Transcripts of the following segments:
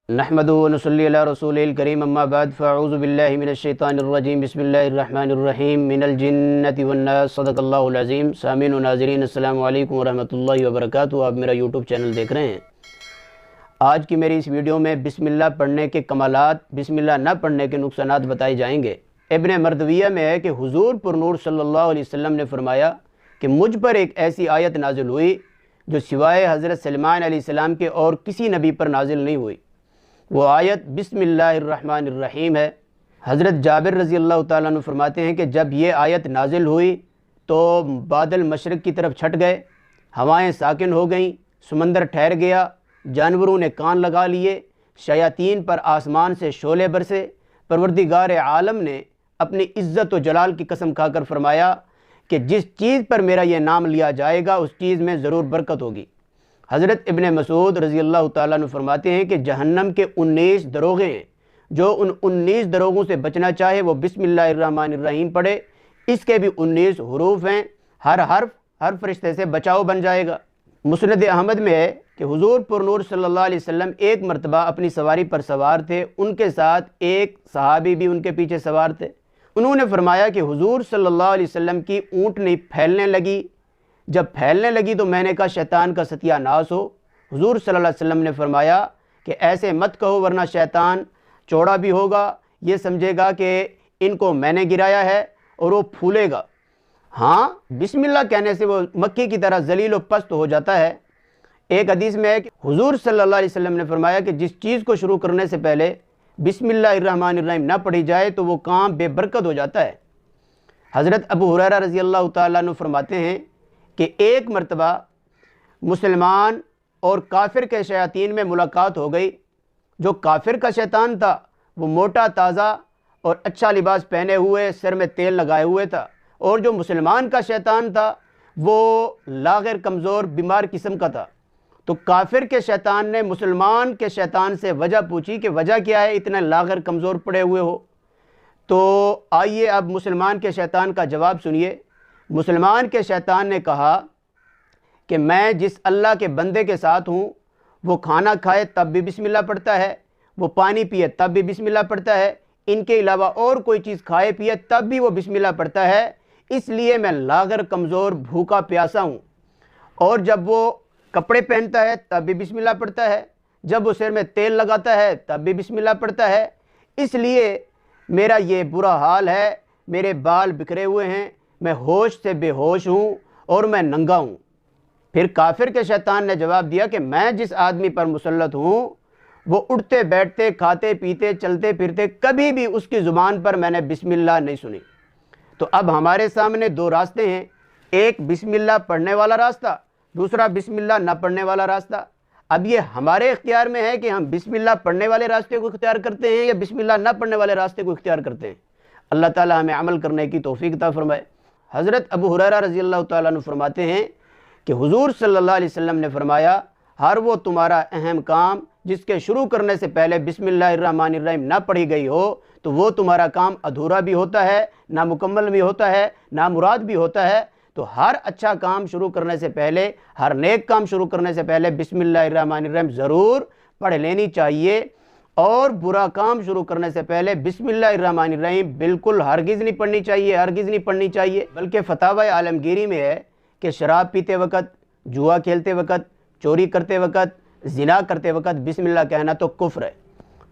नहमदुहु व नसल्ली अला रसूलिल करीम अम्मा बाद फ़अऊज़ु बिल्लाहि मिनश शैतानिर रजीम बिस्मिल्लाहिर रहमानिर रहीम मिनल जिन्नति वन नास सदक़ल्लाहुल अज़ीम। सामीन व नाज़रीन अस्सलामु अलैकुम व रहमतुल्लाहि व बरकातुहू। आप मेरा यूट्यूब चैनल देख रहे हैं। आज की मेरी इस वीडियो में बिस्मिल्लाह पढ़ने के कमालात, बिस्मिल्लाह न पढ़ने के नुकसानात बताए जाएंगे। इब्न मरदविया में है कि हुज़ूर पुरनूर सल्लल्लाहु अलैहि वसल्लम ने फरमाया कि मुझ पर एक ऐसी आयत नाजिल हुई जो सिवाय हज़रत सलमान अलैहिस्सलाम के और किसी नबी पर नाजिल नहीं हुई। वो आयत बिस्मिल्लाहिर्रहमानिर्रहीम है। हज़रत जाबिर रज़ी अल्लाह ताला अन्हु फरमाते हैं कि जब ये आयत नाजिल हुई तो बादल मशरक़ की तरफ छट गए, हवाएं साकिन हो गईं, समंदर ठहर गया, जानवरों ने कान लगा लिए, शयातीन पर आसमान से शोले बरसे। परवरदिगार आलम ने अपनी इज़्ज़त व जलाल की कसम खाकर फरमाया कि जिस चीज़ पर मेरा ये नाम लिया जाएगा उस चीज़ में ज़रूर बरकत होगी। हज़रत इब्न मसूद रज़ी अल्लाह ताला अन्हु फरमाते हैं कि जहन्नम के 19 दरोगे हैं, जो उन 19 दरोगों से बचना चाहे वो बिस्मिल्लाहिर्रहमानिर्रहीम पढ़े। इसके भी 19 हुरूफ हैं, हर हर्फ हर फरिश्ते से बचाव बन जाएगा। मुस्नद अहमद में है कि हुज़ूर पुरनूर सल्लल्लाहु अलैहि वसल्लम एक मरतबा अपनी सवारी पर सवार थे, उनके साथ एक सहाबी भी उनके पीछे सवार थे। उन्होंने फरमाया कि हुज़ूर सल्लल्लाहु अलैहि वसल्लम की ऊँटनी फैलने लगी। जब फैलने लगी तो मैंने कहा शैतान का सत्यानाश हो। हुज़ूर सल्लल्लाहु अलैहि वसल्लम ने फरमाया कि ऐसे मत कहो वरना शैतान चौड़ा भी होगा, ये समझेगा कि इनको मैंने गिराया है और वो फूलेगा। हाँ, बिस्मिल्लाह कहने से वो मक्खी की तरह जलील व पस्त हो जाता है। एक हदीस में है कि हुज़ूर सल्लल्लाहु अलैहि वसल्लम ने फरमाया कि जिस चीज़ को शुरू करने से पहले बिस्मिल्लाहिर्रहमानिर्रहीम ना पढ़ी जाए तो वो काम बेबरकत हो जाता है। हज़रत अबू हुरैरा रज़ी अल्लाह ताला अन्हु फरमाते हैं कि एक मरतबा मुसलमान और काफिर के शयातीन में मुलाकात हो गई। जो काफिर का शैतान था वो मोटा ताज़ा और अच्छा लिबास पहने हुए, सिर में तेल लगाए हुए था, और जो मुसलमान का शैतान था वो लाग़िर कमज़ोर बीमार किस्म का था। तो काफिर के शैतान ने मुसलमान के शैतान से वजह पूछी कि वजह क्या है, इतने लाग़िर कमज़ोर पड़े हुए हो। तो आइए अब मुसलमान के शैतान का जवाब सुनिए। मुसलमान के शैतान ने कहा कि मैं जिस अल्लाह के बंदे के साथ हूँ वो खाना खाए तब भी बिस्मिल्लाह पढ़ता है, वो पानी पिए तब भी बिस्मिल्लाह पढ़ता है, इनके अलावा और कोई चीज़ खाए पिए तब भी वो बिस्मिल्लाह पढ़ता है, इसलिए मैं लाग़िर कमज़ोर भूखा प्यासा हूँ। और जब वो कपड़े पहनता है तब भी बिस्मिल्लाह पढ़ता है, जब वो सिर में तेल लगाता है तब भी बिस्मिल्लाह पढ़ता है, इसलिए मेरा ये बुरा हाल है। मेरे बाल बिखरे हुए हैं, मैं होश से बेहोश हूँ और मैं नंगा हूँ। फिर काफिर के शैतान ने जवाब दिया कि मैं जिस आदमी पर मुसल्लत हूँ वो उठते बैठते खाते पीते चलते फिरते कभी भी उसकी ज़ुबान पर मैंने बिस्मिल्लाह नहीं सुनी। तो अब हमारे सामने दो रास्ते हैं, एक बिस्मिल्लाह पढ़ने वाला रास्ता, दूसरा बिस्मिल्लाह न पढ़ने वाला रास्ता। अब ये हमारे इख्तियार में है कि हम बिस्मिल्लाह पढ़ने वाले रास्ते को इख्तियार करते हैं या बिस्मिल्लाह न पढ़ने वाले रास्ते को इख्तियार करते हैं। अल्लाह ताला हमें अमल करने की तौफीक अता फरमाए। हज़रत अबू हुरैरा रज़ी अल्लाह ताला अन्हु फरमाते हैं कि हुज़ूर सल्लल्लाहु अलैहि वसल्लम ने फरमाया हर वो तुम्हारा अहम काम जिसके शुरू करने से पहले बिस्मिल्लाहिर्रहमानिर्रहीम ना पढ़ी गई हो तो वो तुम्हारा काम अधूरा भी होता है, ना मुकम्मल भी होता है, ना मुराद भी होता है। तो हर अच्छा काम शुरू करने से पहले, हर नेक काम शुरू करने से पहले बिस्मिल्लाहिर्रहमानिर्रहीम ज़रूर पढ़ लेनी चाहिए, और बुरा काम शुरू करने से पहले बिस्मिल्लाहिर्रहमानिर्रहीम बिल्कुल हरगिज़ नहीं पढ़नी चाहिए, हरगिज़ नहीं पढ़नी चाहिए। बल्कि फतावा आलमगीरी में है कि शराब पीते वक़्त, जुआ खेलते वक़्त, चोरी करते वक़्त, ज़िना करते वक़्त बिस्मिल्लाह कहना तो कुफ्र है।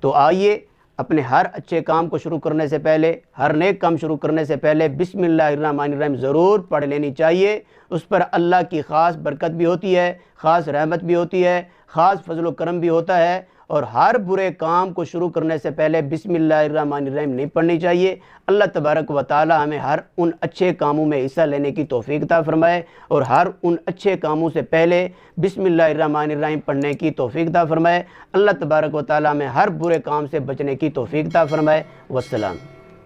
तो आइए अपने हर अच्छे काम को शुरू करने से पहले, हर नेक काम शुरू करने से पहले बिस्मिल्लाहिर्रहमानिर्रहीम ज़रूर पढ़ लेनी चाहिए। उस पर अल्लाह की ख़ास बरकत भी होती है, ख़ास रहमत भी होती है, ख़ास फजल व करम भी होता है। और हर बुरे काम को शुरू करने से पहले बिस्मिल्लाहिर्रहमानिर्रहीम नहीं पढ़नी चाहिए। अल्लाह तबारक व तआला हमें हर उन अच्छे कामों में हिस्सा लेने की तौफीक अता फरमाए और हर उन अच्छे कामों से पहले बिस्मिल्लाहिर्रहमानिर्रहीम पढ़ने की तौफीक अता फरमाए। अल्लाह तबारक व तआला हमें हर बुरे काम से बचने की तौफीक अता फरमाए। वस्सलाम।